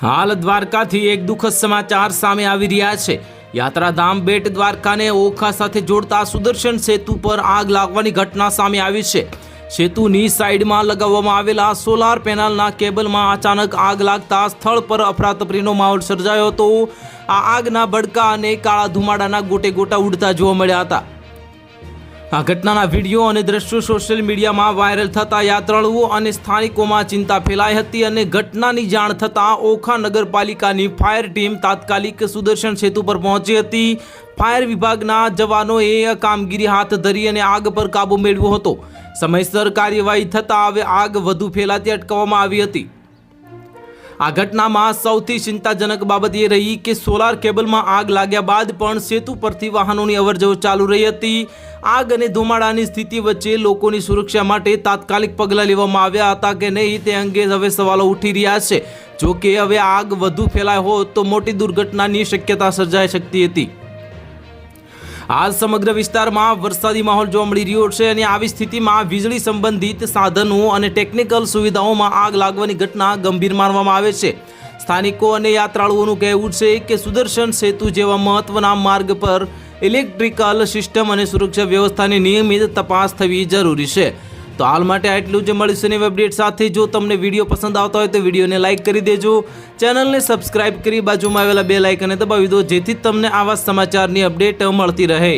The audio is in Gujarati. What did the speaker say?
હાલ દ્વારકાથી એક દુઃખદ સમાચાર સામે આવી રહ્યા છે। યાત્રાધામ બેટ દ્વારકાને ઓખા સાથે જોડતા સુદર્શન સેતુ પર આગ લાગવાની ઘટના સામે આવી છે। સેતુની સાઈડમાં લગાવવામાં આવેલા સોલાર પેનલના કેબલમાં અચાનક આગ લાગતા સ્થળ પર અફરાતફરીનો માહોલ સર્જાયો હતો। આ આગના ભડકા અને કાળા ધુમાડાના ગોટે ગોટા ઉડતા જોવા મળ્યા હતા। આ ઘટનાના વિડીયો અને દ્રશ્યો સોશિયલ મીડિયામાં વાયરલ થતા યાત્રાળુઓ અને સ્થાનિકોમાં ચિંતા ફેલાઈ હતી અને ઘટનાની જાણ થતાં ઓખા નગરપાલિકાની ફાયર ટીમ તાત્કાલિક સુદર્શન સેતુ પર પહોંચી હતી। ફાયર વિભાગના જવાનોએ કામગીરી હાથ ધરી અને આગ પર કાબૂ મેળવ્યો હતો। સમયસર કાર્યવાહી થતાં હવે આગ વધુ ફેલાતી અટકાવવામાં આવી હતી। આ ઘટનામાં સૌથી ચિંતાજનક બાબત એ રહી કે સોલાર કેબલમાં આગ લાગ્યા બાદ પણ સેતુ પરથી વાહનોની અવરજવર ચાલુ રહી હતી। આગ અને ધુમાડાની સ્થિતિ વચ્ચે લોકોની સુરક્ષા માટે તાત્કાલિક પગલાં લેવામાં આવ્યા હતા કે નહીં તે અંગે હવે સવાલો ઉઠી રહ્યા છે। જો કે હવે આગ વધુ ફેલાય હોત તો મોટી દુર્ઘટનાની શક્યતા સર્જાઈ શકતી હતી। હાલ સમગ્ર વિસ્તારમાં વરસાદી માહોલ જોવા મળી રહ્યો છે અને આવી સ્થિતિમાં વીજળી સંબંધિત સાધનો અને ટેકનિકલ સુવિધાઓમાં આગ લાગવાની ઘટના ગંભીર માનવામાં આવે છે। સ્થાનિકો અને યાત્રાળુઓનું કહેવું છે કે સુદર્શન સેતુ જેવા મહત્વના માર્ગ પર ઇલેક્ટ્રિકલ સિસ્ટમ અને સુરક્ષા વ્યવસ્થાની નિયમિત તપાસ થવી જરૂરી છે। તો હાલ માટે આટલું જ। મળીશું નવી અપડેટ સાથે। જો તમને વિડીયો પસંદ આવતો હોય તો વિડીયોને લાઇક કરી દેજો, ચેનલને સબસ્ક્રાઇબ કરી બાજુમાં આવેલા બેલ આઇકનને દબાવી દો, જેથી તમને આવા સમાચારની અપડેટ મળતી રહે।